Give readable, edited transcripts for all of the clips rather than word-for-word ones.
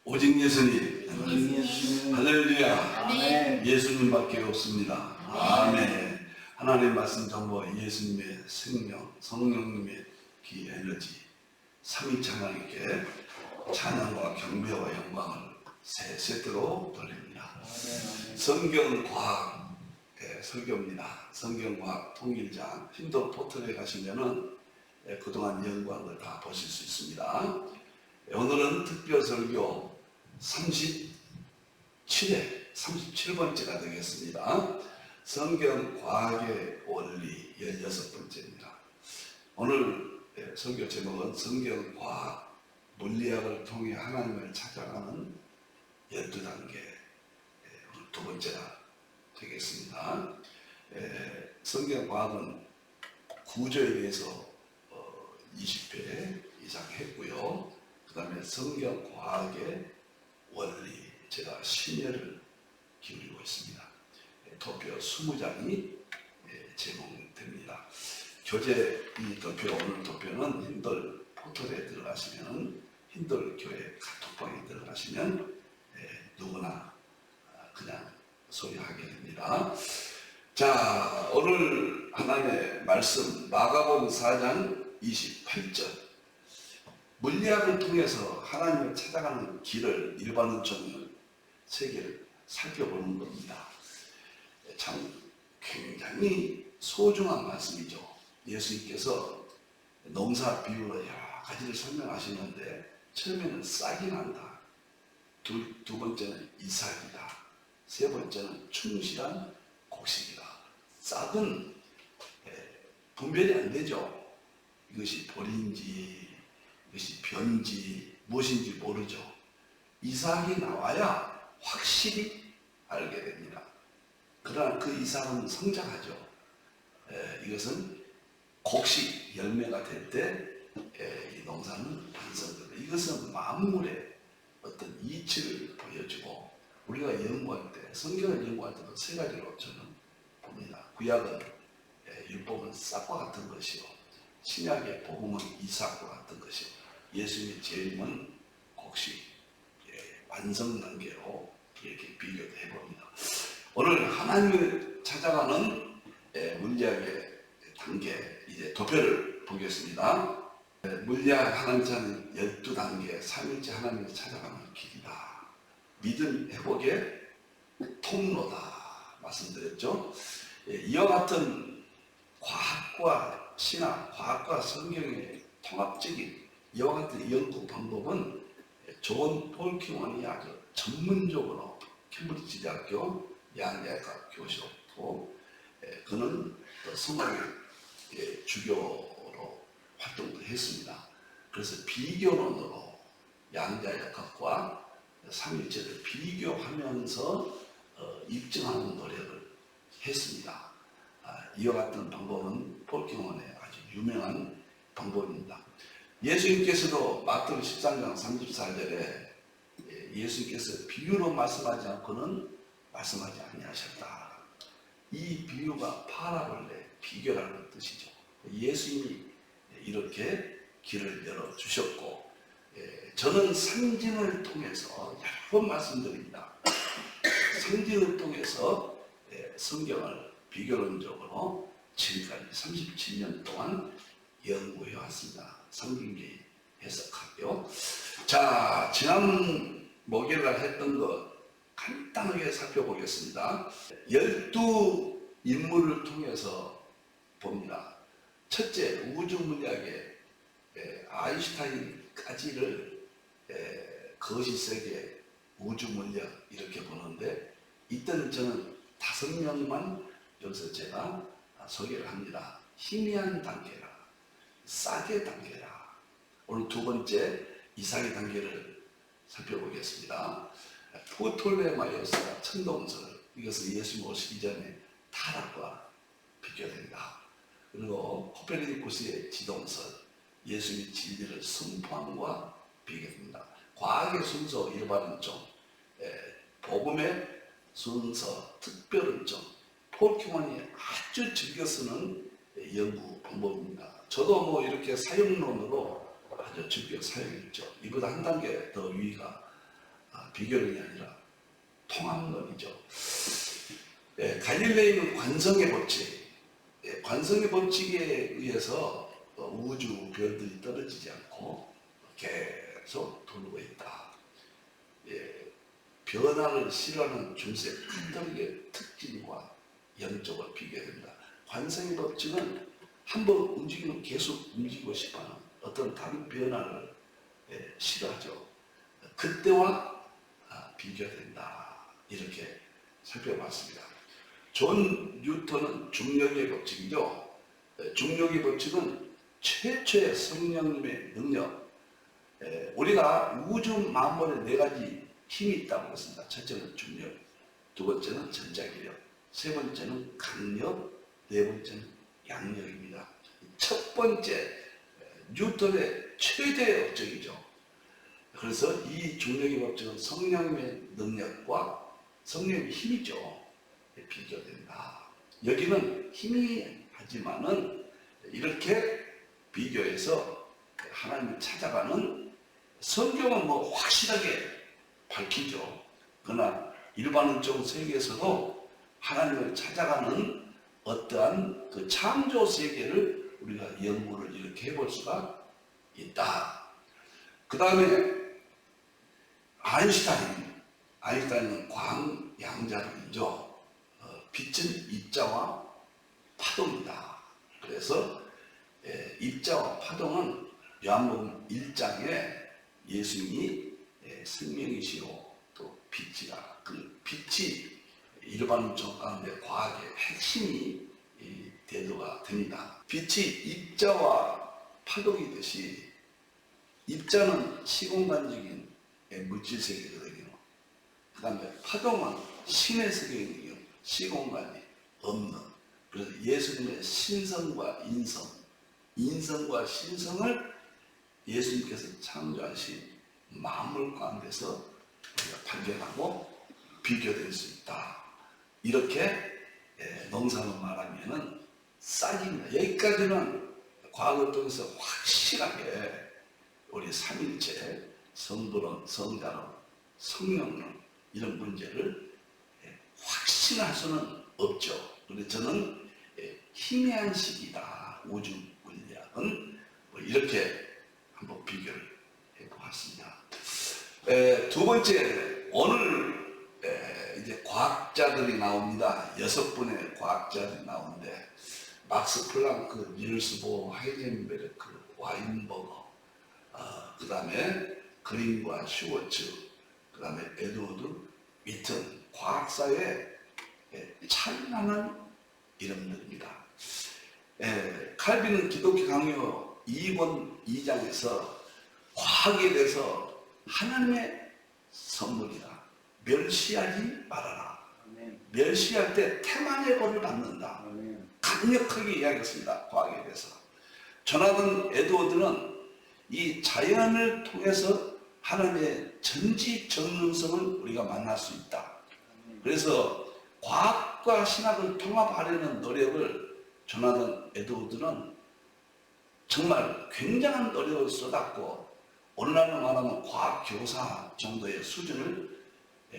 오직 예수님. 할렐루야. 아멘. 예수님밖에 없습니다. 아멘. 하나님의 말씀 전부 예수님의 생명, 성령님의 기 에너지, 삼위일체 하나님께 찬양과 경배와 영광을 세 세트로 돌립니다. 성경과학 설교입니다. 성경과학 통일장 힌도 포털에 가시면은 그동안 연구한 걸 다 보실 수 있습니다. 오늘은 특별 설교 37번째가 되겠습니다. 성경과학의 원리 16번째입니다. 오늘 설교 제목은 성경과학, 물리학을 통해 하나님을 찾아가는 12단계, 오늘 두 번째가 되겠습니다. 성경과학은 구조에 대해서 20회 이상 했고요. 그 다음에 성경과학의 원리, 제가 심혈을 기울이고 있습니다. 도표 20장이 제공됩니다. 교재 이 도표, 오늘 도표는 힌들 포털에 들어가시면, 힌들 교회 카톡방에 들어가시면 누구나 그냥 소유하게 됩니다. 자, 오늘 하나님의 말씀 마가복음 4장 28절, 물리학을 통해서 하나님을 찾아가는 길을 일반론적인 세계를 살펴보는 겁니다. 참 굉장히 소중한 말씀이죠. 예수님께서 농사 비유로 여러 가지를 설명하시는데, 처음에는 싹이 난다, 두 번째는 이삭이다, 세 번째는 충실한 곡식이다. 싹은 분별이 안 되죠. 이것이 벌인지 이것이 변지 무엇인지 모르죠. 이삭이 나와야 확실히 알게 됩니다. 그러나 그 이삭은 성장하죠. 이것은 곡식 열매가 될 때 이 농사는 완성됩니다. 이것은 만물의 어떤 이치를 보여주고, 우리가 연구할 때, 성경을 연구할 때도 세 가지로 저는 봅니다. 구약은 율법은 싹과 같은 것이요, 신약의 복음은 이삭과 같은 것이요, 예수님의 재림은 곡식, 완성 단계로 이렇게 비교도 해봅니다. 오늘 하나님을 찾아가는 물리학의 단계, 이제 도표를 보겠습니다. 물리학 하나님 찾는 12단계, 삼위일체 하나님을 찾아가는 길이다. 믿음 회복의 통로다 말씀드렸죠. 이와 같은 과학과 신학, 과학과 성경의 통합적인 이와 같은 연구 방법은 존 폴킹원이 아주 전문적으로 캠브리지 대학교 양자역학 교수였고, 그는 성경의 주교로 활동도 했습니다. 그래서 비교론으로 양자역학과 삼위일체를 비교하면서 입증하는 노력을 했습니다. 이와 같은 방법은 폴킹원의 아주 유명한 방법입니다. 예수님께서도 마태복음 13장 34절에 예수님께서 비유로 말씀하지 않고는 말씀하지 아니하셨다. 이 비유가 파라볼레, 비교라는 뜻이죠. 예수님이 이렇게 길을 열어주셨고, 저는 상징을 통해서 여러 번 말씀드립니다. 상징을 통해서 성경을 비교론적으로 지금까지 37년 동안 연구해 왔습니다. 성경기 해석하고요. 자, 지난 목요일날 했던 것 간단하게 살펴보겠습니다. 12인물을 통해서 봅니다. 첫째, 우주 물리학의 아인슈타인까지를 거시 세계 우주 물리학 이렇게 보는데, 이때는 저는 5명만 여기서 제가 소개를 합니다. 희미한 단계라, 싹의 단계라. 오늘 두 번째 이삭의 단계를 살펴보겠습니다. 프톨레마이오스가 천동설, 이것은 예수님 오시기 전에 타락과 비교된다. 그리고 코페르니쿠스의 지동설, 예수님의 진리를 선포함과 비교됩니다. 과학의 순서 일반은 좀, 복음의 순서 특별은 좀, 폴킹원이 아주 즐겨 쓰는 연구 방법입니다. 저도 뭐 이렇게 사용론으로 아주 즐겨 사용했죠. 이보다 한 단계 더 위가 비교론이 아니라 통합론이죠. 갈릴레이는 관성의 법칙, 관성의 법칙에 의해서 우주 별들이 떨어지지 않고 계속 돌고 있다. 변화를 싫어하는 중세 카톨릭의 특징과 영적으로 비교됩니다. 관성의 법칙은 한번 움직이면 계속 움직이고 싶어하는 어떤 다른 변화를 싫어하죠. 그때와 비교된다. 이렇게 살펴봤습니다. 존 뉴턴은 중력의 법칙이죠. 중력의 법칙은 최초의 성령님의 능력. 우리가 우주 만물에 네 가지 힘이 있다고 했습니다. 첫째는 중력, 두 번째는 전자기력, 세 번째는 강력, 네 번째는 양력입니다. 첫 번째 뉴턴의 최대의 법칙이죠. 그래서 이 중력의 법칙은 성령님의 능력과 성령의 힘이죠. 비교된다. 여기는 힘이 하지만은 이렇게 비교해서 하나님을 찾아가는 성경은 뭐 확실하게 밝히죠. 그러나 일반적 세계에서도 하나님을 찾아가는 어떠한 그 창조 세계를 우리가 연구를 이렇게 해볼 수가 있다. 그 다음에 아인슈타인은 광양자론이죠. 빛은 입자와 파동이다. 그래서 입자와 파동은 요한복음 1장에 예수님이 생명이시요 또 빛이라. 그 빛이 일반적 가운데 과학의 핵심이 대두가 됩니다. 빛이 입자와 파동이듯이 입자는 시공간적인 물질 세계거든요. 그 다음에 파동은 신의 세계거든요. 시공간이 없는. 그래서 예수님의 신성과 인성, 인성과 신성을 예수님께서 창조하신 만물 가운데서 우리가 발견하고 비교될 수 있다. 이렇게 농산을 말하면은 싹입니다. 여기까지는 과거를 통해서 확실하게 우리 삼일체, 성불론, 성자론, 성령론 이런 문제를 확신할 수는 없죠. 그런데 저는 희미한 시기다. 우주 물리학은 뭐 이렇게 한번 비교를 해보았습니다. 두 번째, 오늘 이제 과학자들이 나옵니다. 6분의 과학자들이 나오는데 막스 플랑크, 닐스 보어, 하이젠베르크, 와인버거, 그 다음에 그린과 슈워츠, 그 다음에 에드워드 위튼, 과학사의 찬란한 이름들입니다. 칼빈은 기독교 강요 2권 2장에서 과학에 대해서 하나님의 선물이다. 멸시하지 말아라. 멸시할 때 태만의 벌을 받는다. 강력하게 이야기했습니다. 과학에 대해서. 조나단 에드워드는 이 자연을 통해서 하나님의 전지전능성을 우리가 만날 수 있다. 그래서 과학과 신학을 통합하려는 노력을 조나단 에드워드는 정말 굉장한 노력을 쏟았고, 오늘날로 말하면 과학 교사 정도의 수준을,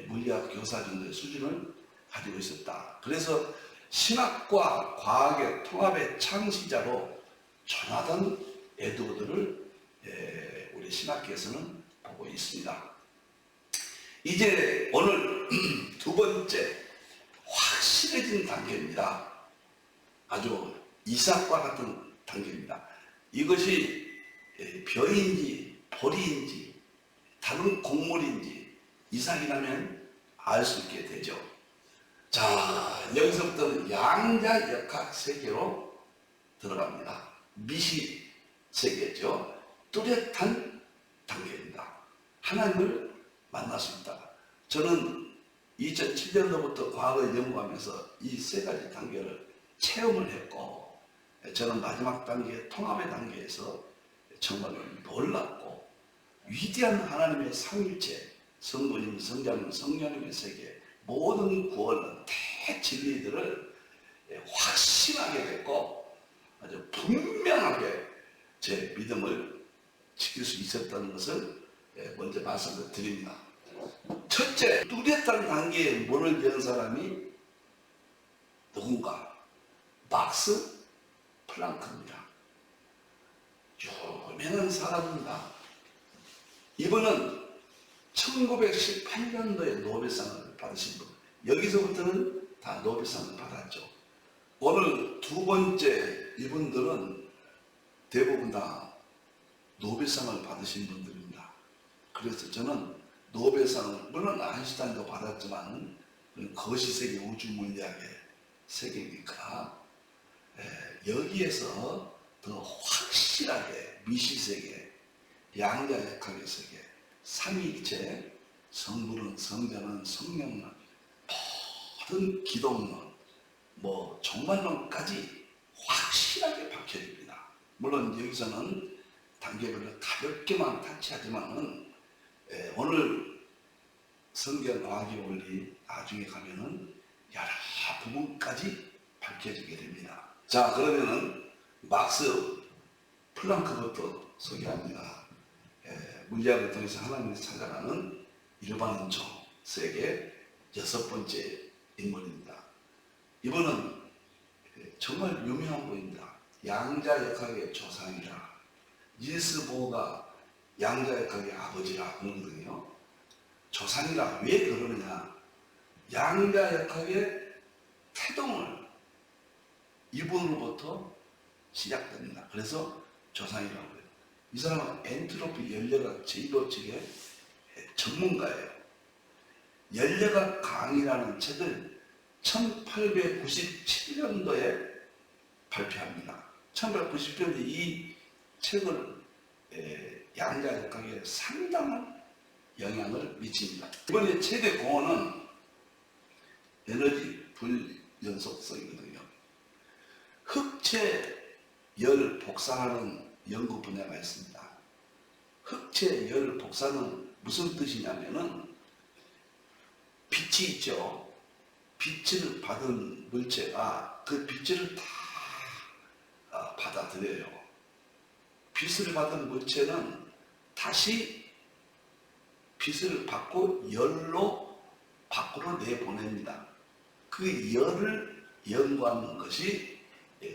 물리학 교사 정도의 수준을 가지고 있었다. 그래서 신학과 과학의 통합의 창시자로 조나단 에드워드를 우리 신학계에서는 보고 있습니다. 이제 오늘 두 번째 확실해진 단계입니다. 아주 이삭과 같은 단계입니다. 이것이 벼인지 보리인지 다른 곡물인지 이삭이라면 알 수 있게 되죠. 자, 여기서부터는 양자역학 세계로 들어갑니다. 미시 세계죠. 뚜렷한 단계입니다. 하나님을 만날 수 있다. 저는 2007년도부터 과거를 연구하면서 이 세 가지 단계를 체험을 했고, 저는 마지막 단계, 통합의 단계에서 정말 놀랍고 위대한 하나님의 삼위일체, 성부님, 성자님, 성령님의 세계, 모든 구원은 대진리들을 확신하게 됐고 아주 분명하게 제 믿음을 지킬 수 있었다는 것을 먼저 말씀을 드립니다. 첫째, 뚜렷한 단계에 문을 연 사람이 누군가? 막스 플랑크입니다. 유명한 사람입니다. 이분은 1918년도에 노벨상을 받으신 분. 여기서부터는 다 노벨상을 받았죠. 오늘 두 번째 이분들은 대부분 다 노벨상을 받으신 분들입니다. 그래서 저는 노벨상을, 물론 아인슈타인도 받았지만 거시세계 우주물리학의 세계니까 여기에서 더 확실하게 미시세계, 양자역학의 세계, 삼위일체, 성불은, 성자는, 성령론, 모든 기독론, 종말론까지 확실하게 박혀집니다. 물론 여기서는 단계별로 가볍게만 타치하지만은 오늘 성경과학의 원리 나중에 가면은 여러 부분까지 밝혀지게 됩니다. 자, 그러면은 막스 플랑크부터 소개합니다. 물리학을 통해서 하나님을 찾아가는 일반인종 세계 여섯 번째 인물입니다. 이분은 정말 유명한 분입니다. 양자역학의 조상이라, 닐스 보어가 양자역학의 아버지라 그러거든요. 조상이라 왜 그러느냐? 양자역학의 태동을 이분으로부터 시작됩니다. 그래서 조상이라고 해요. 이 사람은 엔트로피 연력학 제1호 측의 전문가예요. 연력학 강의라는 책을 1897년도에 발표합니다. 1897년도에 이 책을 양자역학에 상당한 영향을 미칩니다. 이번에 최대 공헌은 에너지 불연속성이거든요. 흑체 열 복사하는 연구 분야가 있습니다. 흑체 열 복사는 무슨 뜻이냐면은 빛이 있죠. 빛을 받은 물체가 그 빛을 다 받아들여요. 빛을 받은 물체는 다시 빛을 받고 열로 밖으로 내보냅니다. 그 열을 연구하는 것이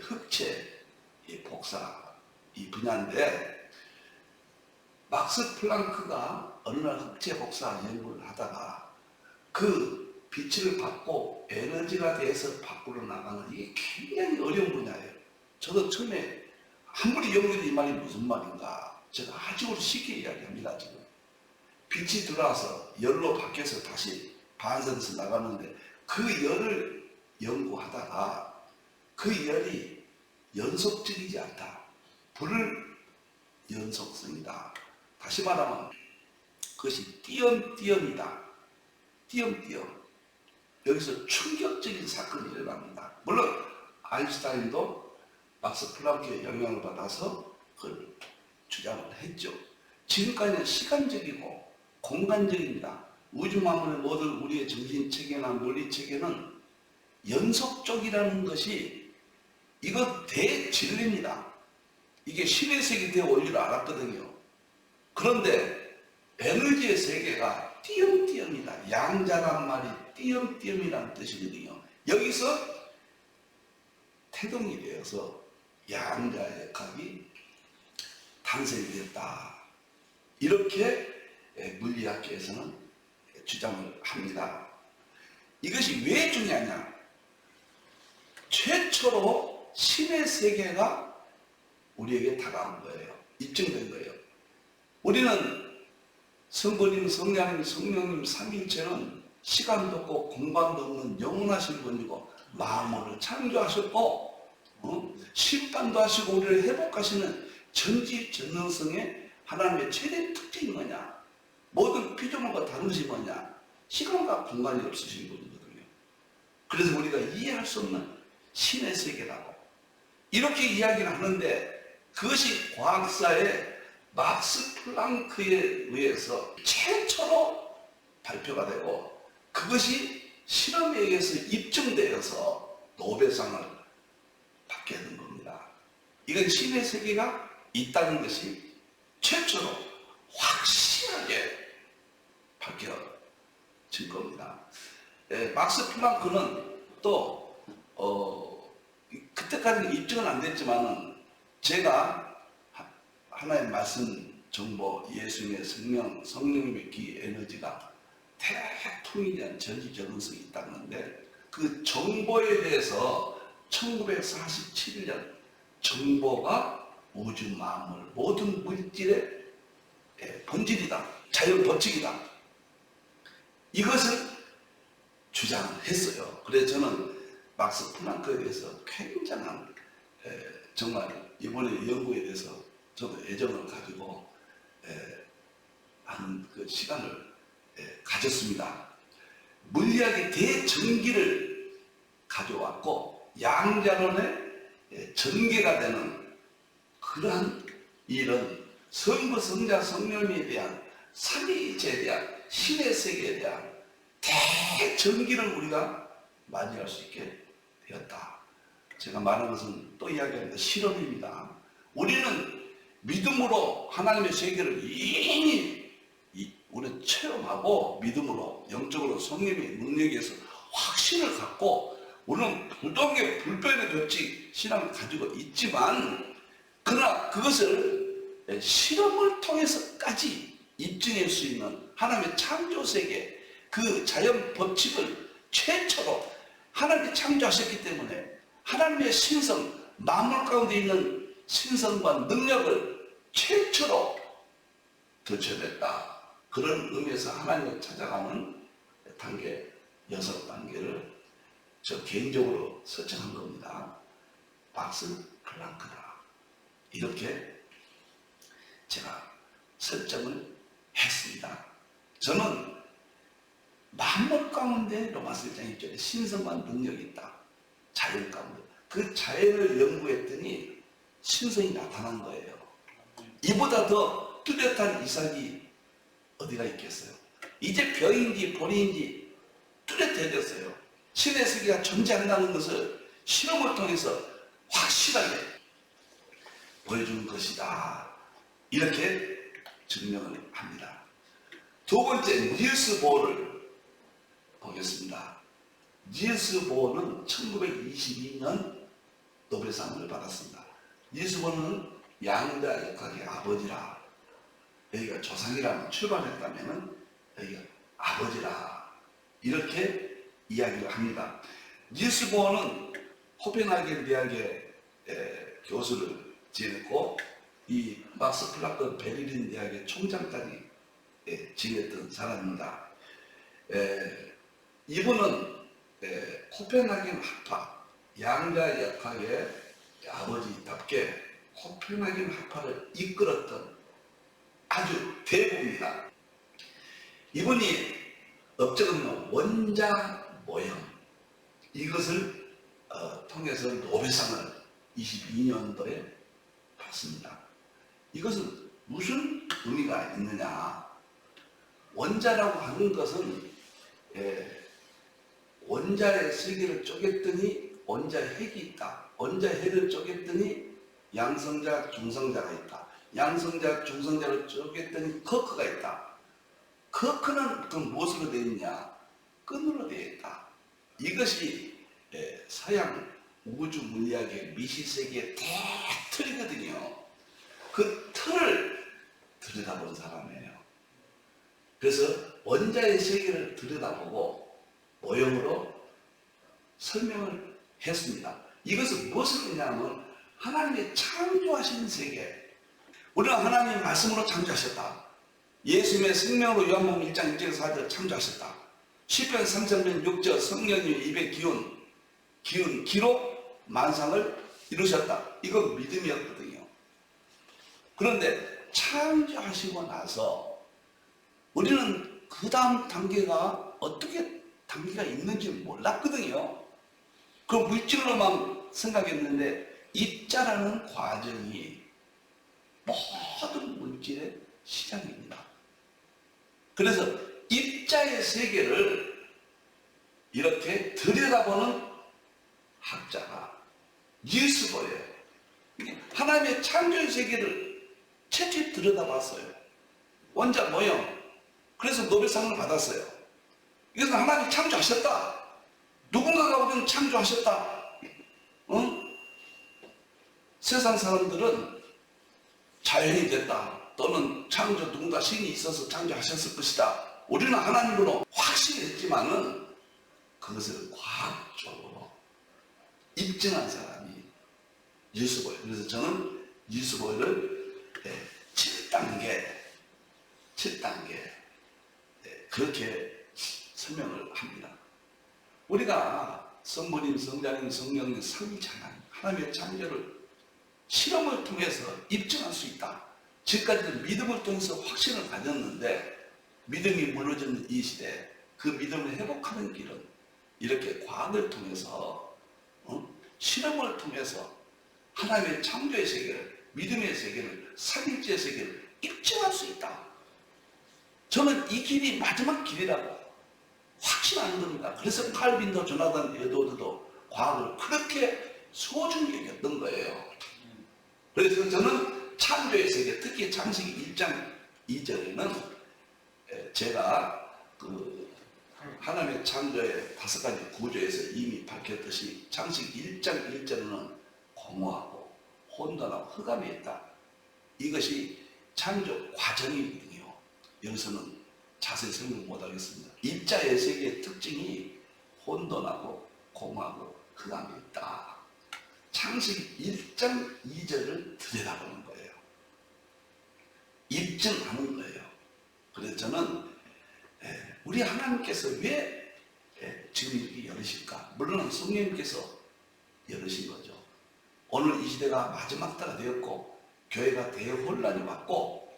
흑체 복사 이 분야인데, 막스 플랑크가 어느 날 흑체 복사 연구를 하다가 그 빛을 받고 에너지가 돼서 밖으로 나가는 이게 굉장히 어려운 분야예요. 저도 처음에 아무리 연구해도 이 말이 무슨 말인가, 제가 아주 쉽게 이야기합니다. 지금 빛이 들어와서 열로 바뀌어서 다시 반사돼서 나가는데, 그 열을 연구하다가 그 열이 연속적이지 않다. 불연속성이다. 다시 말하면 그것이 띄엄띄엄이다. 띄엄띄엄. 여기서 충격적인 사건이 일어납니다. 물론 아인슈타인도 막스 플랑크의 영향을 받아서 그걸 주장을 했죠. 지금까지는 시간적이고 공간적입니다. 우주 만물의 모든 우리의 정신체계나 물리체계는 연속적이라는 것이 이거 대진리입니다. 이게 신의 세계 대원리를 알았거든요. 그런데 에너지의 세계가 띄엄띄엄이다. 양자란 말이 띄엄띄엄이라는 뜻이거든요. 여기서 태동이 되어서 양자역학이 탄생이 됐다. 이렇게 물리학계에서는 주장을 합니다. 이것이 왜 중요하냐? 최초로 신의 세계가 우리에게 다가온 거예요. 입증된 거예요. 우리는 성부님, 성자님, 성령님 삼위일체는 시간도 없고 공간도 없는 영원하신 분이고, 만물을 창조하셨고 심판도 하시고 우리를 회복하시는 전지전능성의 하나님의 최대 특징이 뭐냐? 모든 피조물과 다른 것이 뭐냐? 시간과 공간이 없으신 분이거든요. 그래서 우리가 이해할 수 없는 신의 세계라고 이렇게 이야기를 하는데, 그것이 과학사의 막스 플랑크에 의해서 최초로 발표가 되고, 그것이 실험에 의해서 입증되어서 노벨상을 받게 된 겁니다. 이건 신의 세계가 있다는 것이 최초로 확실하게 증거입니다. 막스 플랑크는 또 그때까지는 입증은 안 됐지만은 제가 하나의 말씀 정보, 예수님의 생명, 성령님의 기 에너지가 대통에 대한 전지전능성이 있다는데 그 정보에 대해서 1947년 정보가 우주 만물 모든 물질의 본질이다, 자연 법칙이다, 이것을 주장했어요. 그래서 저는 막스 플랑크에 대해서 굉장한 정말 이번에 연구에 대해서 저도 애정을 가지고 하는 그 시간을 가졌습니다. 물리학의 대전기를 가져왔고 양자론의 전개가 되는 그러한 이런 성부, 성자, 성령에 대한 삼위일체에 대한 신의 세계에 대한 대전기를 우리가 맞이할 수 있게 되었다. 제가 말하는 것은 또 이야기합니다. 실험입니다. 우리는 믿음으로 하나님의 세계를 이미 우리 체험하고 믿음으로 영적으로 성령의 능력에서 확신을 갖고 우리는 부동의 불변의 조직 신앙을 가지고 있지만 그러나 그것을 실험을 통해서까지 입증할 수 있는 하나님의 창조 세계 그 자연 법칙을 최초로 하나님이 창조하셨기 때문에 하나님의 신성, 만물 가운데 있는 신성과 능력을 최초로 덧쳐냈다. 그런 의미에서 하나님을 찾아가는 단계 6단계를 저 개인적으로 설정한 겁니다. 막스 플랑크다. 이렇게 제가 설정을 했습니다. 저는 만물 가운데 로마서 1장 1절에 신성과 능력이 있다. 자연 가운데. 그 자연을 연구했더니 신성이 나타난 거예요. 이보다 더 뚜렷한 이삭이 어디가 있겠어요? 이제 벼인지 보리인지 뚜렷해졌어요. 신의 세계가 존재한다는 것을 실험을 통해서 확실하게 보여주는 것이다. 이렇게 증명을 합니다. 두 번째, 니엘스 보어를 보겠습니다. 니엘스 보어는 1922년 노벨상을 받았습니다. 니엘스 보어는 양자 역학의 아버지라, 여기가 조상이라면 출발했다면 여기가 아버지라, 이렇게 이야기를 합니다. 니엘스 보어는 코펜하겐 대학의 교수를 지냈고 이 막스 플랑크 베를린 대학의 총장까지 지냈던 사람입니다. 이분은 코펜하겐 학파, 양자 역학의 아버지답게 코펜하겐 학파를 이끌었던 아주 대부입니다. 이분이 업적은 원자 모형, 이것을 통해서 노벨상을 22년도에 받습니다. 이것은 무슨 의미가 있느냐? 원자라고 하는 것은 원자의 세계를 쪼갰더니 원자핵이 있다. 원자핵을 쪼갰더니 양성자, 중성자가 있다. 양성자, 중성자를 쪼갰더니 커크가 있다. 커크는 그 무엇으로 되어 있냐? 끈으로 되어 있다. 이것이 서양 우주 물리학의 미시세계의 대틀이거든요. 그 틀을 들여다본 사람이에요. 그래서 원자의 세계를 들여다보고 모형으로 설명을 했습니다. 이것은 무엇을 의미하면 하나님의 창조하신 세계, 우리는 하나님의 말씀으로 창조하셨다. 예수님의 생명으로 요한복음 1장 1절에서 4절 창조하셨다. 시편 33편 6절 성령님 입의 기로 만상을 이루셨다. 이건 믿음이었거든요. 그런데 창조하시고 나서 우리는 그 다음 단계가 어떻게 단계가 있는지 몰랐거든요. 그 물질로만 생각했는데 입자라는 과정이 모든 물질의 시작입니다. 그래서 입자의 세계를 이렇게 들여다보는 학자가 니엘스 보어예요. 하나님의 창조의 세계를 채찍 들여다봤어요. 원자 모형. 그래서 노벨상을 받았어요. 이것은 하나님이 창조하셨다. 누군가가 우리는 창조하셨다. 세상 사람들은 자연이 됐다. 또는 창조 누군가 신이 있어서 창조하셨을 것이다. 우리는 하나님으로 확신했지만은 그것을 과학적으로 입증한 사람이 뉴스보이. 그래서 저는 뉴스보이를 7단계 그렇게 설명을 합니다. 우리가 성부님, 성자님, 성령님, 삼위찬양 하나님의 창조를 실험을 통해서 입증할 수 있다. 지금까지는 믿음을 통해서 확신을 가졌는데 믿음이 무너지는 이 시대에 그 믿음을 회복하는 길은 이렇게 과학을 통해서 실험을 통해서 하나님의 창조의 세계를, 믿음의 세계를, 삼위일체의 세계를 입증할 수 있다. 저는 이 길이 마지막 길이라고 확신하는 겁니다. 그래서 칼빈도 조나단 에드워드도 과학을 그렇게 소중히 여겼던 거예요. 그래서 저는 창조의 세계, 특히 창세기 1장 2절에는 제가 하나님의 창조의 5가지 구조에서 이미 밝혔듯이 창세기 1장 1절에는 공허하고 혼돈하고 흑암이 있다. 이것이 창조 과정이거든요. 여기서는 자세히 설명 못하겠습니다. 입자의 세계의 특징이 혼돈하고 공허하고 흑암이 있다. 창세기 1장 2절을 들여다보는 거예요. 입증하는 거예요. 그래서 저는 우리 하나님께서 왜 지금 이렇게 열으실까? 물론 성령님께서 열으신 거죠. 오늘 이 시대가 마지막 때가 되었고 교회가 대혼란이 왔고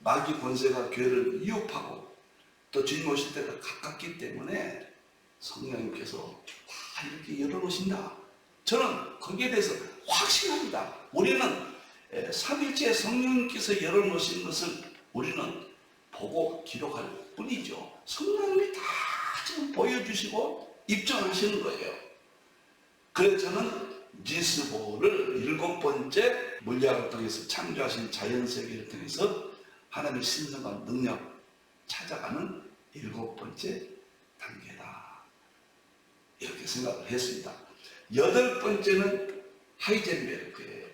마귀 권세가 교회를 위협하고 또 주님 오실 때가 가깝기 때문에 성령님께서 다 이렇게 열어놓으신다. 저는 거기에 대해서 확신합니다. 우리는 삼위일체 성령님께서 열어놓으신 것을 우리는 보고 기록할 뿐이죠. 성령님이 다 지금 보여주시고 입증하시는 거예요. 그래서 저는 니스보를 7번째 물리학을 통해서 창조하신 자연세계를 통해서 하나님의 신성과 능력 찾아가는 7번째 단계다. 이렇게 생각을 했습니다. 8번째는 하이젠베르크예요.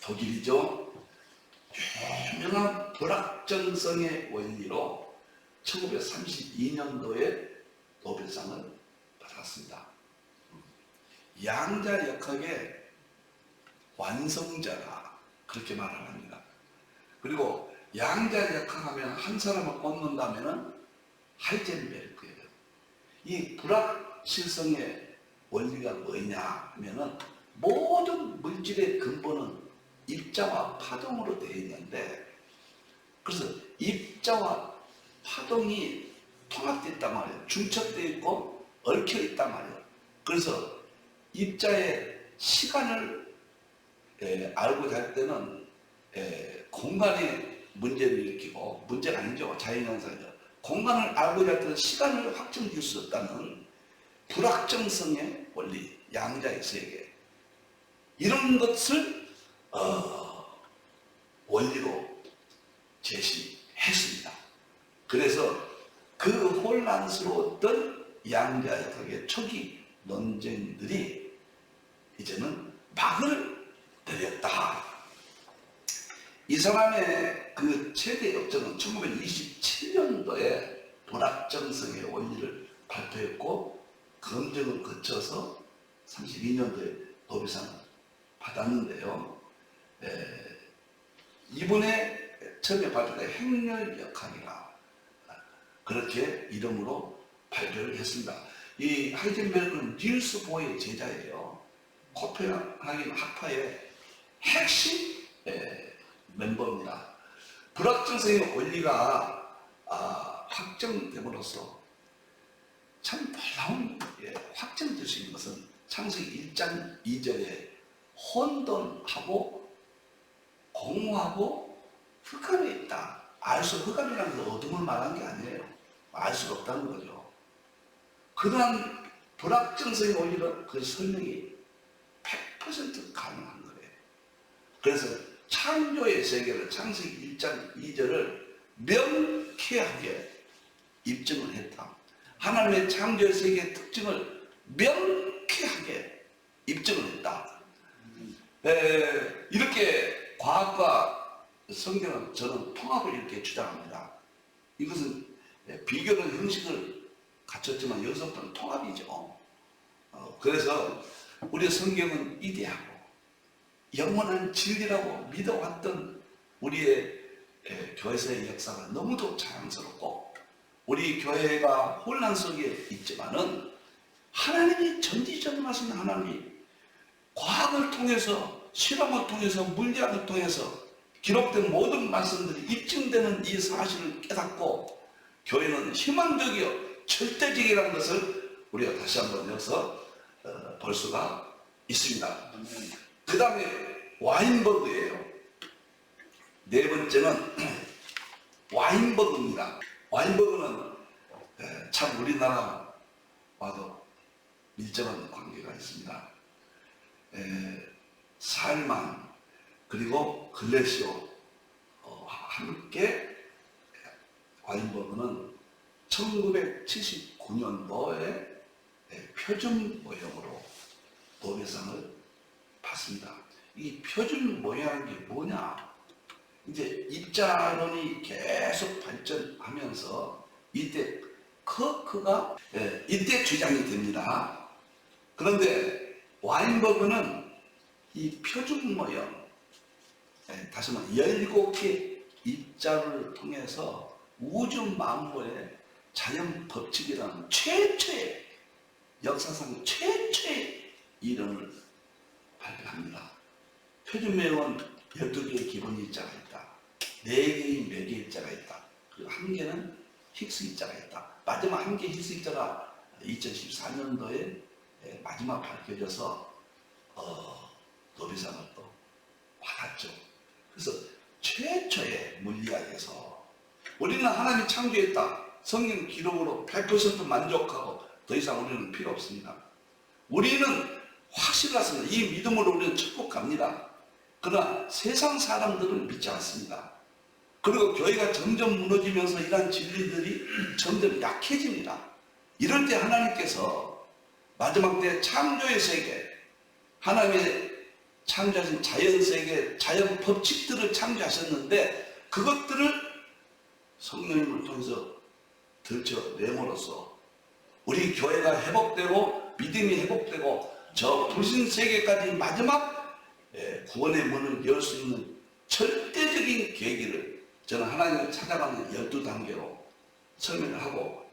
독일이죠. 유명한 불확정성의 원리로 1932년도에 노벨상을 받았습니다. 양자역학의 완성자라 그렇게 말을 합니다. 그리고 양자역학하면 한 사람을 꼽는다면 하이젠베르크예요. 이 불확실성의 원리가 뭐냐 하면은 모든 물질의 근본은 입자와 파동으로 되어 있는데, 그래서 입자와 파동이 통합되어 있단 말이에요. 중첩되어 있고 얽혀 있단 말이에요. 그래서 입자의 시간을 알고자 할 때는 공간에 문제를 일으키고, 문제가 아니죠. 자연현상이죠. 공간을 알고자 할 때는 시간을 확정지을 수 없다는 불확정성의 원리, 양자의 세계, 이런 것을 원리로 제시했습니다. 그래서 그 혼란스러웠던 양자역학의 초기 논쟁들이 이제는 막을 내렸다. 이 사람의 그 최대 역전은 1927년도에 불확정성의 원리를 발표했고 검증을 거쳐서 32년도에 노벨상을 받았는데요. 이분의 처음에 발표된 행렬역학이라 그렇게 이름으로 발표를 했습니다. 이 하이젠베르크는 닐스 보어의 제자예요. 코펜하겐 학파의 핵심 멤버입니다. 불확정성의 원리가 확정됨으로써 참 놀라운 확정될 수 있는 것은 창세기 1장 2절에 혼돈하고 공허하고 흑암에 있다. 흑암이라는 건 어둠을 말하는 게 아니에요. 알 수가 없다는 거죠. 그러한 불확정성의 원리로 그 설명이 100% 가능한 거예요. 그래서 창조의 세계를 창세기 1장 2절을 명쾌하게 입증을 했다. 하나님의 창조의 세계의 특징을 명쾌하게 입증을 했다. 이렇게 과학과 성경은 저는 통합을 이렇게 주장합니다. 이것은 비교는 형식을 갖췄지만 여기서부터는 통합이죠. 그래서 우리 성경은 이대하고 영원한 진리라고 믿어왔던 우리의 교회에서의 역사가 너무도 자랑스럽고, 우리 교회가 혼란 속에 있지만은 하나님이 전지전능하신 하나님이 과학을 통해서, 실험을 통해서, 물리학을 통해서 기록된 모든 말씀들이 입증되는 이 사실을 깨닫고, 교회는 희망적이요 절대적이라는 것을 우리가 다시 한번 여기서 볼 수가 있습니다. 그 다음에 와인버그예요. 네 번째는 와인버그입니다. 와인버그는 참 우리나라와도 밀접한 관계가 있습니다. 살만 그리고 글래시오 함께 와인버그는 1979년도에 표준 모형으로 노벨상을 받습니다. 이 표준 모형이 뭐냐? 이제 입자론이 계속 발전하면서 이때 커크가 이때 주장이 됩니다. 그런데 와인버그는 이 표준 모형, 다시 말해 17개 입자를 통해서 우주 만물의 자연 법칙이라는 최초의, 역사상 최초의 이론을 발표합니다. 표준 모형은 12개의 기본 입자가 있다. 4개의 매개 입자가 있다. 그리고 1개는 힉스 입자가 있다. 마지막 1개 힉스 입자가 2014년도에 마지막 밝혀져서 노벨상을 또 받았죠. 그래서 최초의 물리학에서 우리는 하나님이 창조했다. 성경 기록으로 100% 만족하고 더 이상 우리는 필요 없습니다. 우리는 확실했습니다. 이 믿음으로 우리는 천국 갑니다. 그러나 세상 사람들은 믿지 않습니다. 그리고 교회가 점점 무너지면서 이러한 진리들이 점점 약해집니다. 이럴 때 하나님께서 마지막 때 창조의 세계, 하나님의 창조하신 자연세계, 자연 법칙들을 창조하셨는데 그것들을 성령님을 통해서 들춰내므로써 우리 교회가 회복되고 믿음이 회복되고 저 불신 세계까지 마지막 구원의 문을 열 수 있는 절대적인 계기를 저는 하나님을 찾아가는 12단계로 설명을 하고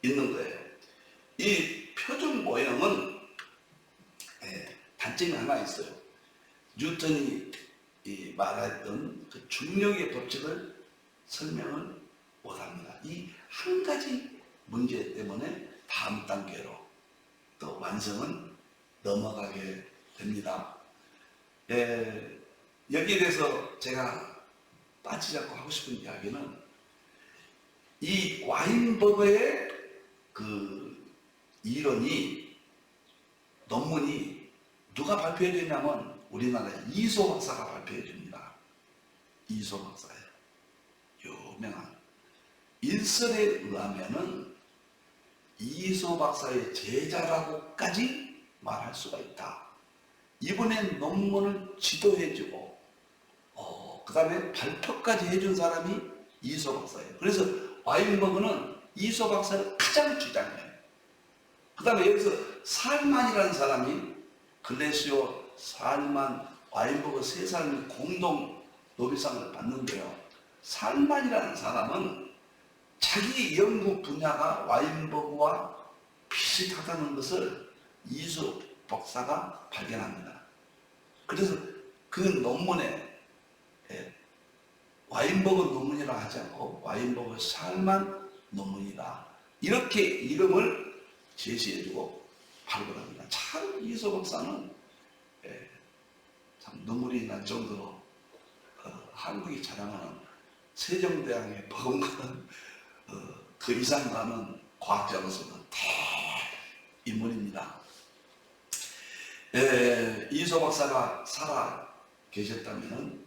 있는 거예요. 이 표준 모형은 단점이 하나 있어요. 뉴턴이 말했던 그 중력의 법칙을 설명을 못합니다. 이 한 가지 문제 때문에 다음 단계로 또 완성은 넘어가게 됩니다. 여기에 대해서 제가 빠지지 않고 하고 싶은 이야기는 이 와인버그의 그 이론이, 논문이 누가 발표해 줬냐면 우리나라의 이소 박사가 발표해 줍니다. 이소 박사예요. 유명한. 일설에 의하면은 이소 박사의 제자라고까지 말할 수가 있다. 이번에 논문을 지도해주고 그 다음에 발표까지 해준 사람이 이소 박사예요. 그래서 와인버그는 이소 박사를 가장 주장해요. 그 다음에 여기서 살만이라는 사람이 글래시오, 살만, 와인버그 세 사람이 공동 노벨상을 받는데요. 살만이라는 사람은 자기 연구 분야가 와인버그와 비슷하다는 것을 이소 박사가 발견합니다. 그래서 그 논문에 와인버그 논문이라 하지 않고 와인버그 살만 논문이다. 이렇게 이름을 제시해주고 발굴합니다. 참 이소 박사는 참 눈물이 날 정도로 한국이 자랑하는 세종대왕의 버금가는 그 이상 가는 과학자로서는 대인물입니다. 이소 박사가 살아 계셨다면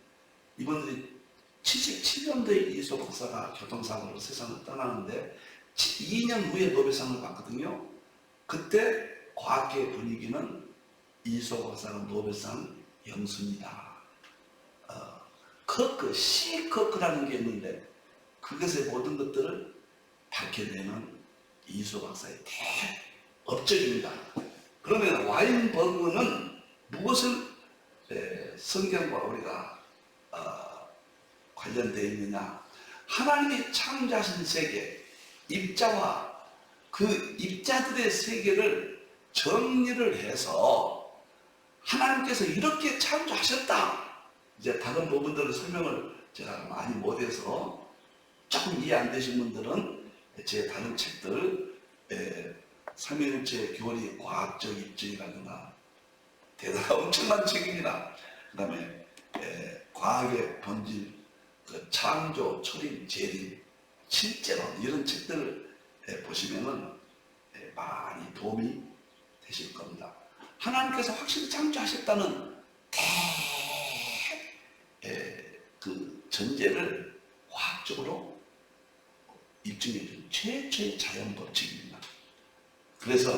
이분들이 77년도에 이소 박사가 교통사고로 세상을 떠나는데 2년 후에 노벨상을 받거든요. 그때 과학계 분위기는 이소가 박사는 노벨상 영순이다. 커크, 시커크라는 게 있는데 그것의 모든 것들을 밝혀내는 이소 박사의 대업적입니다. 그러면 와인버그는 무엇을 성경과 우리가 관련되어 있느냐? 하나님이 창조하신 세계, 입자와 그 입자들의 세계를 정리를 해서 하나님께서 이렇게 창조하셨다. 이제 다른 부분들을 설명을 제가 많이 못해서 조금 이해 안 되신 분들은 제 다른 책들, 삼위일체 교리 과학적 입증이라든가 대단한 엄청난 책입니다. 그 다음에 과학의 본질, 그 창조, 초림, 재림, 실제론 이런 책들을 보시면은 많이 도움이 되실 겁니다. 하나님께서 확실히 창조하셨다는 그 전제를 과학적으로 입증해 준 최초의 자연 법칙입니다. 그래서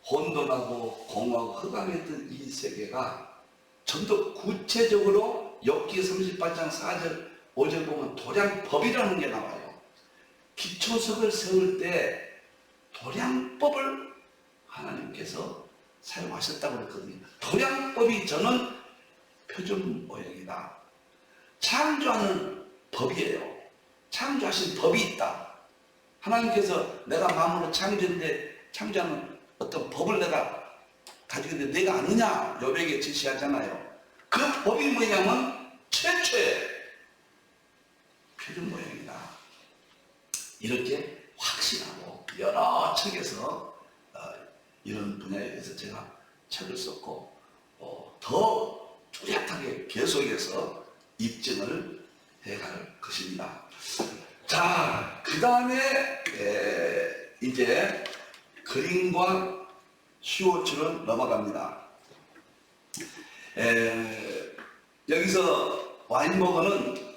혼돈하고 공허하고 흑암했던 이 세계가 좀 더 구체적으로 욥기 38장 4절 5절 보면 도량법이라는 게 나와요. 기초석을 세울 때 도량법을 하나님께서 사용하셨다고 그랬거든요. 도량법이 저는 표준 모형이다. 창조하는 법이에요. 창조하신 법이 있다. 하나님께서 내가 마음으로 창조하는 어떤 법을 내가 가지고 있는데 내가 아느냐? 욥에게 제시하잖아요. 그 법이 뭐냐면 최초의 표준 모형이다. 이렇게 확신하고 여러 책에서 이런 분야에 대해서 제가 책을 썼고 더 뚜렷하게 계속해서 입증을 해갈 것입니다. 자, 그 다음에 이제 그림과 스워츠로 넘어갑니다. 여기서 와인버거는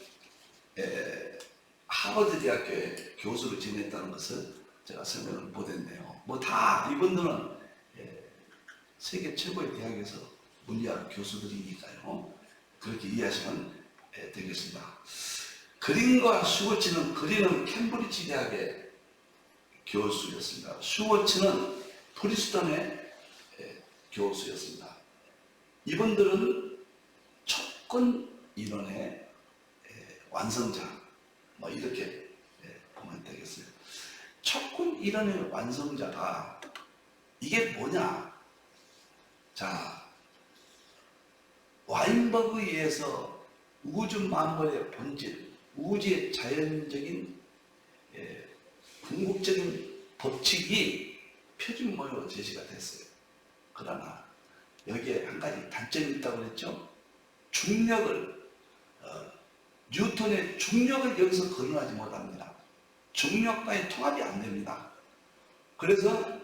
하버드 대학교에 교수를 지냈다는 것을 제가 설명을 못했네요. 뭐 다 이분들은 세계 최고의 대학에서 문리학 교수들이니까요. 그렇게 이해하시면 되겠습니다. 그린과 슈워츠는, 그린은 캠브리지 대학의 교수였습니다. 슈워츠는 프리스턴의 교수였습니다. 이분들은 촉근 이론의 완성자, 뭐 이렇게 보면 되겠어요. 촉근 이론의 완성자가 이게 뭐냐? 자, 와인버그에 의해서 우주 만물의 본질, 우주의 자연적인 궁극적인 법칙이 표준 모형으로 제시가 됐어요. 그러나 여기에 한 가지 단점이 있다고 그랬죠. 중력을 뉴턴의 중력을 여기서 거론하지 못합니다. 중력과의 통합이 안 됩니다. 그래서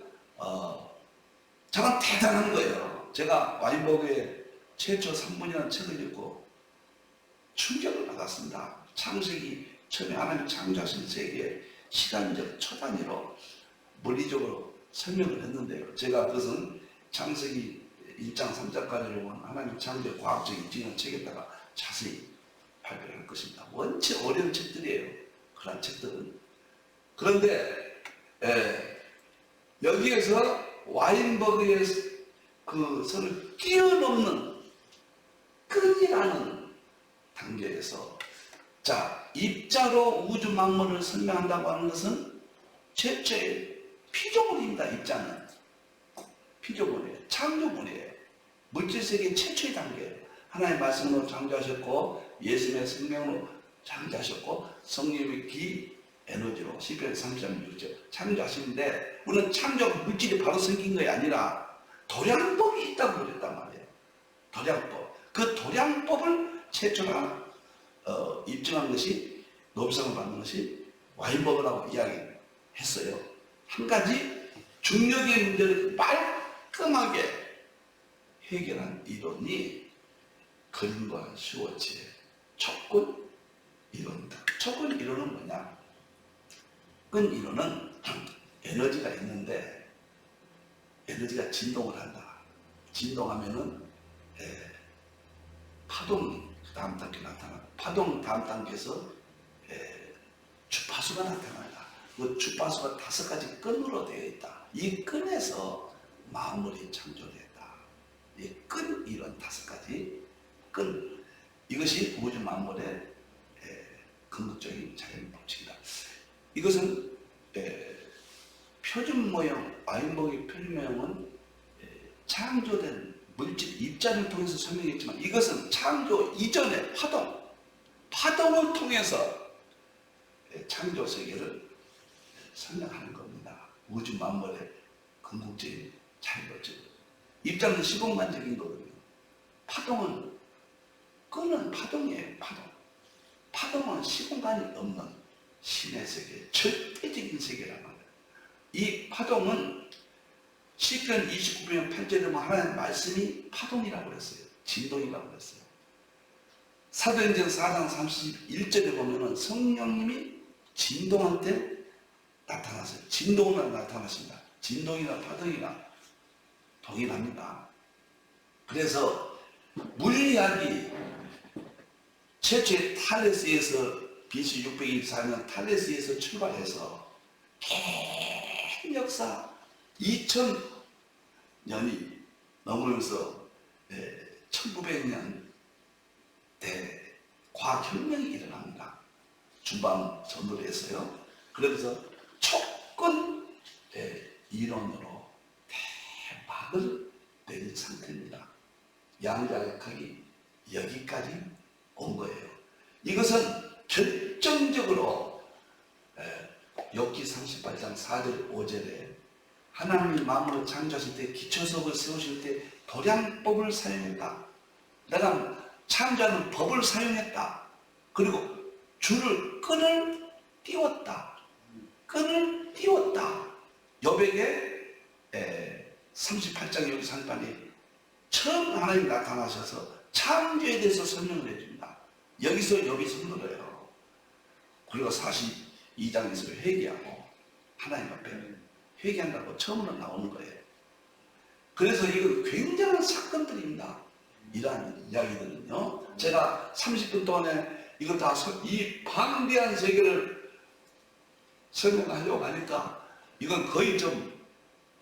저건 대단한 거예요. 제가 와인버그의 최초 3분이라는 책을 읽고 충격을 받았습니다. 창세기 처음에 하나님 창조하신 세계의 시간적 초단위로 물리적으로 설명을 했는데요. 제가 그것은 창세기 1장 3장까지로 본 하나님 창조의 과학적 입증을 책에다가 자세히 발표를 할 것입니다. 원체 어려운 책들이에요. 그런 책들은. 그런데 여기에서 와인버그의 그 선을 뛰어넘는 끈이라는 단계에서 자, 입자로 우주 만물을 설명한다고 하는 것은 최초의 피조물입니다. 입자는 피조물이에요. 창조물이에요. 물질세계 최초의 단계예요. 하나님의 말씀으로 창조하셨고 예수님의 생명으로 창조하셨고 성령의 기 에너지로 시편 33장 6절 창조하시는데 우리는 창조 물질이 바로 생긴 것이 아니라 도량법이 있다고 그랬단 말이에요. 도량법. 그 도량법을 최초로 입증한 것이 노벨상을 받는 것이 와인버그라고 이야기했어요. 한 가지 중력의 문제를 깔끔하게 해결한 이론이 그린과 슈워츠의 촉근 이론이다. 촉근 이론은 뭐냐? 끈 이론은 에너지가 있는데 에너지가 진동을 한다. 진동하면은 파동 다음 단계 나타나. 파동 다음 단계에서 주파수가 나타난다. 그 주파수가 5가지 끈으로 되어 있다. 이 끈에서 만물이 창조됐다. 이 끈 이론 5가지 끈. 이것이 우주 만물의 궁극적인 자연 법칙이다. 이것은 표준 모형, 아인버그의 표준 모형은 창조된 물질 입자를 통해서 설명했지만 이것은 창조 이전의 파동을 통해서 창조 세계를 설명하는 겁니다. 우주 만물의 궁극적인 자연 법칙. 입자는 시공간적인 거거든요. 파동은 끈은 파동이에요. 파동은 시공간이 없는 신의 세계, 절대적인 세계란 말이에요. 이 파동은 시편 29편 8절에 보면 하나님의 말씀이 파동이라고 그랬어요. 진동이라고 그랬어요. 사도행전 4장 31절에 보면 성령님이 진동한테 나타났어요. 진동으로 나타났습니다. 진동이나 파동이나 동일합니다. 그래서 물리학이 최초의 탈레스에서 BC 624년 탈레스에서 출발해서 긴 역사 2000년이 넘으면서 1900년 과학혁명이 일어납니다. 중반 전후로 했어요. 그러면서 촉근 이론으로 대박을 내린 상태입니다. 양자역학이 여기까지 온 거예요. 이것은 결정적으로 욥기 38장 4절 5절에 하나님이 만물을 창조하실 때 기초석을 세우실 때 도량법을 사용했다. 내가 창조하는 법을 사용했다. 그리고 끈을 띄웠다. 욥에게 38장 여기 상반에 처음 하나님이 나타나셔서 창조에 대해서 설명을 해줍니다. 여기서 욥이 손들어요. 그리고 42장에서 회개하고 하나님 앞에 회개한다고 처음으로 나오는 거예요. 그래서 이건 굉장한 사건들입니다. 이러한 이야기들은요. 제가 30분 동안에 이거 다 이 방대한 세계를 설명하려고 하니까 이건 거의 좀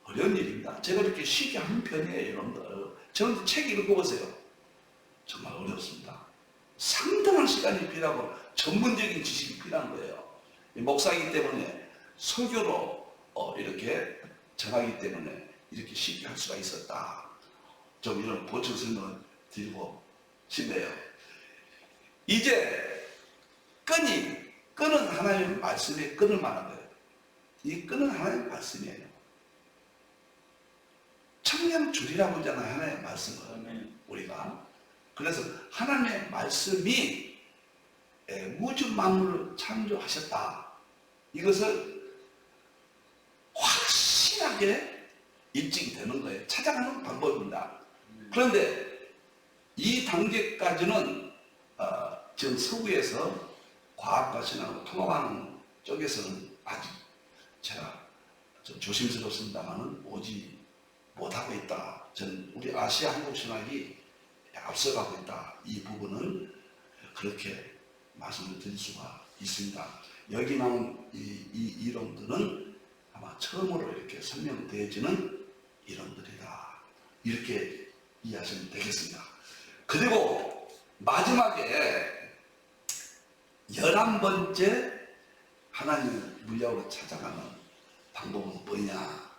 어려운 일입니다. 제가 이렇게 쉽게 한 편이에요, 여러분들. 저는 책 읽어보세요. 정말 어렵습니다. 상당한 시간이 필요하고 전문적인 지식이 필요한 거예요. 목사이기 때문에 설교로 이렇게 전하기 때문에 이렇게 쉽게 할 수가 있었다. 좀 이런 보충 설명을 드리고 싶네요. 이제 끈은 하나님의 말씀에 끈을 말하는 거예요. 이 끈은 하나님의 말씀이에요. 청량줄이라고 하잖아요. 하나님의 말씀을 우리가. 그래서 하나님의 말씀이 우주 만물을 창조하셨다. 이것을 확실하게 입증이 되는 거예요. 찾아가는 방법입니다. 그런데 이 단계까지는 지금 서구에서 과학과 신학을 통합하는 쪽에서는 아직 제가 좀 조심스럽습니다만은 오지 못하고 있다. 저는 우리 아시아 한국 신학이 앞서가고 있다. 이 부분을 그렇게 말씀을 드릴 수가 있습니다. 여기 나온 이 이론들은 아마 처음으로 이렇게 설명되어지는 이론들이다. 이렇게 이해하시면 되겠습니다. 그리고 마지막에 11번째 하나님의 물리학으로 찾아가는 방법은 뭐냐?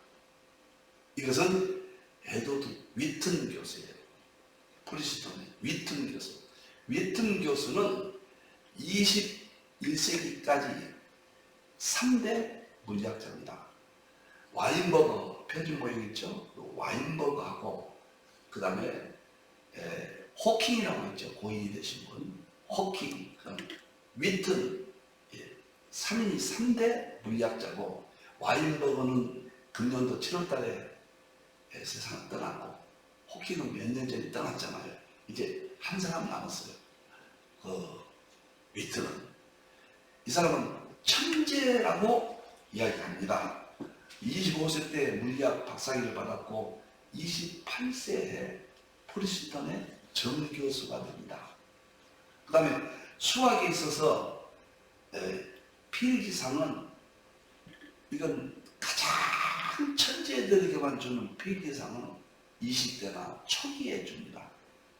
이것은 에드워드 위튼 교수예요. 프리스톤의 위튼 교수. 위튼 교수는 21세기까지 3대 물리학자입니다. 와인버거, 표준 모형 있죠? 와인버거하고 그 다음에 호킹이라고 있죠. 고인이 되신 분. 호킹, 그다음 위튼, 3인이 3대 물리학자고 와인버거는 금년도 7월달에 세상을 떠났고 호킹은 몇 년 전에 떠났잖아요. 이제 한 사람 남았어요. 그 위트는. 이 사람은 천재라고 이야기합니다. 25세 때 물리학 박사학위를 받았고 28세에 프린스턴의 정교수가 됩니다. 그 다음에 수학에 있어서 필기상은 이건 가장 천재들에게만 주는 필기상은 20대나 초기에 줍니다.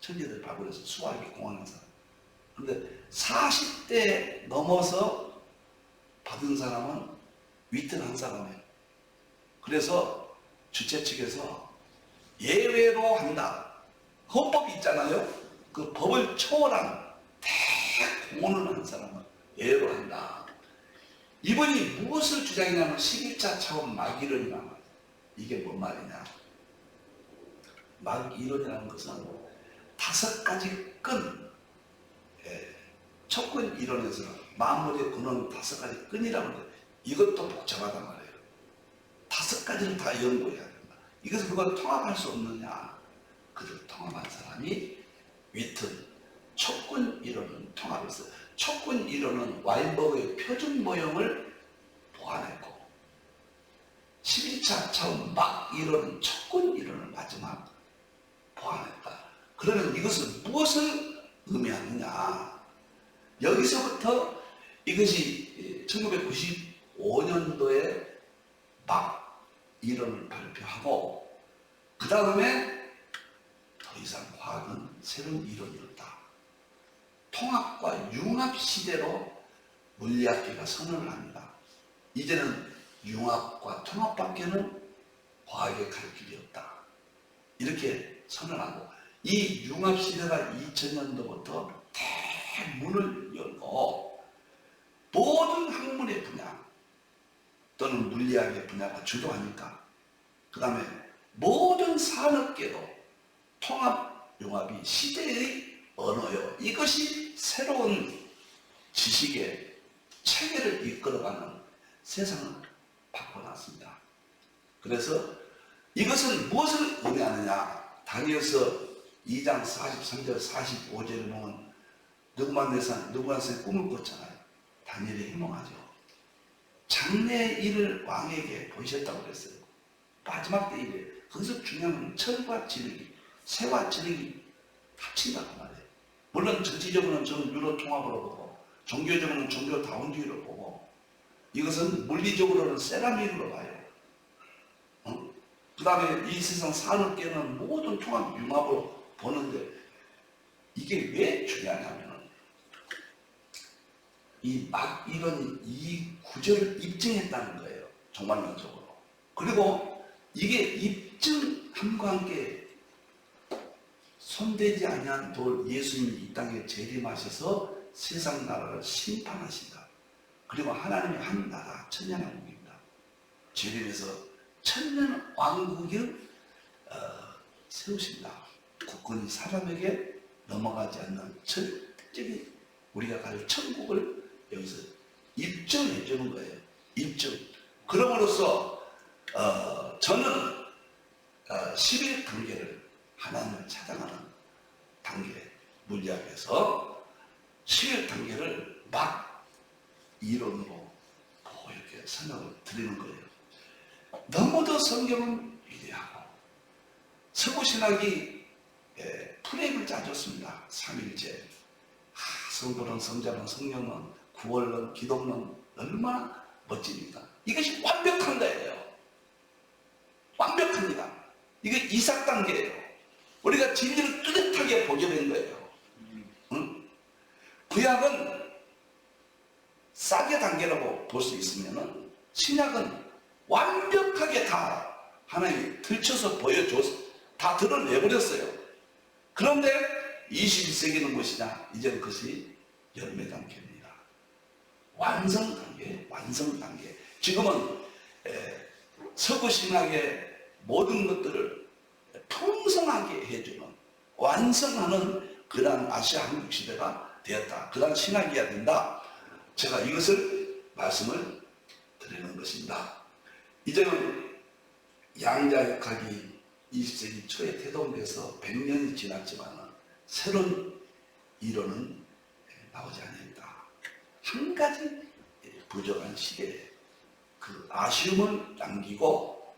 천재들 바꾸려서 수학이 공헌한 사람. 그런데 40대 넘어서 받은 사람은 위트한 사람이에요. 그래서 주최 측에서 예외로 한다. 헌법이 있잖아요. 그 법을 초월한 대공헌을 한 사람은 예외로 한다. 이분이 무엇을 주장했냐면 11차 차원 막이론이란 말이에요. 이게 뭔 말이냐. 막이론이라는 것은 5가지 끈, 척근 이론에서 만물의 근원은 5가지 끈이라고 하는데 이것도 복잡하단 말이에요. 5가지를 다 연구해야 된다. 이것을 누가 통합할 수 없느냐. 그들 통합한 사람이 위튼, 척근 이론은 통합했어요. 척근 이론은 와인버그의 표준 모형을 보완했고 11차 차원 막 이론은 척근 이론을 마지막 보완했다. 그러면 이것은 무엇을 의미하느냐. 여기서부터 이것이 1995년도에 막 이론을 발표하고 그 다음에 더 이상 과학은 새로운 이론이 없다. 통합과 융합 시대로 물리학계가 선언을 합니다. 이제는 융합과 통합밖에는 과학에 갈 길이 없다. 이렇게 선언하고 이 융합 시대가 2000년도부터 대문을 열고 모든 학문의 분야 또는 물리학의 분야가 주도하니까 그 다음에 모든 산업계도 통합, 융합이 시대의 언어요. 이것이 새로운 지식의 체계를 이끌어가는 세상을 바꿔놨습니다. 그래서 이것은 무엇을 의미하느냐. 다니엘서 2장 43절 45절에 보면 느부갓네살 꿈을 꿨잖아요. 다니엘이 해몽하죠. 장래의 일을 왕에게 보이셨다고 그랬어요. 마지막 때 일에 거기서 중요한 건 철과 지력이, 새와 지력이 합친다고 말이에요. 물론 정치적으로는 저는 유로 통합으로 보고 종교적으로는 종교 다원주의로 보고 이것은 물리적으로는 세라믹으로 봐요. 그 다음에 이 세상 산업계는 모든 통합 융합으로 보는데 이게 왜 중요하냐면 이런 이 구절을 입증했다는 거예요. 종말론적으로. 그리고 이게 입증함과 함께 손대지 아니한 돌 예수님이 이 땅에 재림하셔서 세상 나라를 심판하신다. 그리고 하나님이 한 나라 천년왕국입니다. 재림해서 천년 왕국을 세우신다. 국권이 사람에게 넘어가지 않는 절대적인 우리가 갈 천국을 여기서 입증해 주는 거예요. 입증. 그럼으로써 저는 11단계를 하나님을 찾아가는 단계 물리학에서 11단계를 막 이론으로 보고 이렇게 설명을 드리는 거예요. 너무도 성경은 위대하고 서구신학이 프레임을 짜줬습니다. 삼일째, 성부론, 성자론, 성령론, 구원론, 기독론 얼마나 멋집니까? 이것이 완벽한 거예요. 완벽합니다. 이게 이삭 단계예요. 우리가 진리를 뚜렷하게 보게 된 거예요. 응? 구약은 싸게 단계라고 볼 수 있으면 신약은 완벽하게 다 하나님이 들춰서 보여줘서 다 드러내버렸어요. 그런데 21세기는 무엇이냐? 이제는 그것이 열매 단계입니다. 완성 단계, 완성 단계. 지금은 서구 신학의 모든 것들을 풍성하게 해주는 완성하는 그러한 아시아 한국 시대가 되었다. 그러한 신학이어야 된다. 제가 이것을 말씀을 드리는 것입니다. 이제는 양자역학이 20세기 초에 태동돼서 100년이 지났지만 새로운 이론은 나오지 않았다. 한 가지 부족한 시대에 그 아쉬움을 남기고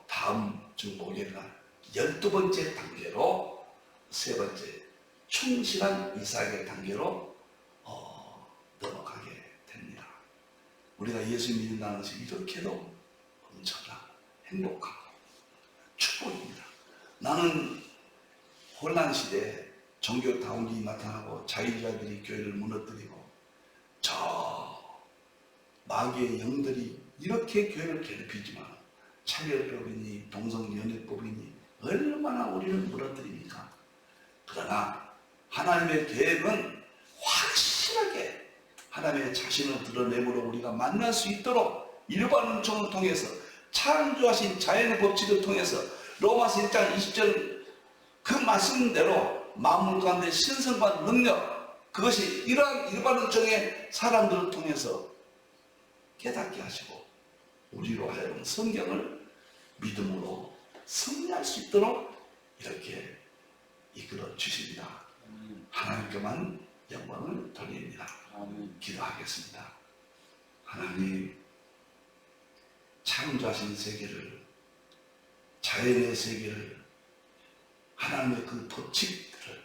다음 주 목요일날 12번째 단계로 세 번째 충실한 이삭의 단계로 넘어가게 됩니다. 우리가 예수 믿는다는 것이 이렇게도 엄청난 행복하고 축복입니다. 나는 혼란 시대에 종교 다운이 나타나고 자유자들이 교회를 무너뜨리고 저 마귀의 영들이 이렇게 교회를 괴롭히지만 차별법이니 동성연애법이니 얼마나 우리를 무너뜨립니까? 그러나 하나님의 계획은 확실하게 하나님의 자신을 드러내므로 우리가 만날 수 있도록 일반 은총을 통해서 창조하신 자연의 법칙을 통해서 로마서 1장 20절 그 말씀대로 만물 가운데 신성과 능력 그것이 이러한 일반 은총의 사람들을 통해서 깨닫게 하시고 우리로 하여금 성경을 믿음으로 승리할 수 있도록 이렇게 이끌어 주십니다. 하나님께만 영광을 돌립니다. 기도하겠습니다. 하나님, 창조하신 세계를, 자연의 세계를, 하나님의 그 법칙들을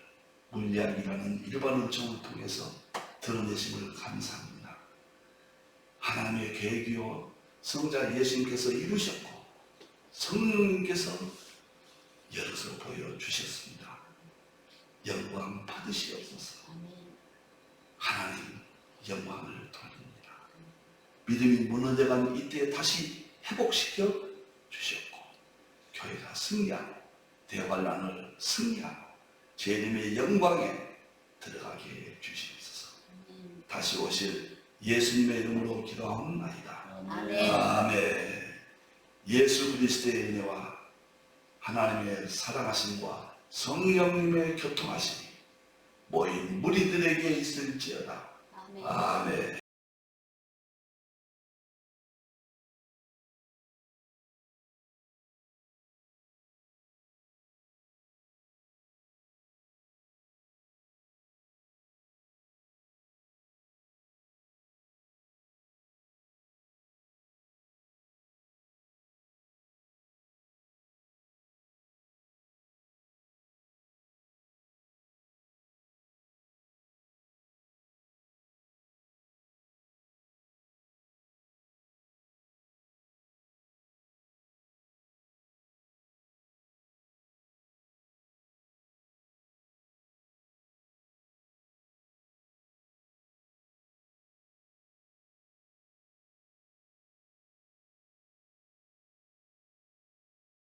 물리학이라는 일반 은총을 통해서 드러내심을 감사합니다. 하나님의 계획이요 성자 예수님께서 이루셨고 성령님께서 열어서 보여주셨습니다. 영광 받으시옵소서. 하나님 영광을 돌립니다. 믿음이 무너져간 이때 다시 회복시켜 주셨고 교회가 승리하고 대환란을 승리하고 주님의 영광에 들어가게 해 주시옵소서. 다시 오실 예수님의 이름으로 기도하옵나이다. 아멘. 예수 그리스도의 은혜와 하나님의 사랑하심과 성령님의 교통하심이 모인 무리들에게 있을지어다. 아멘.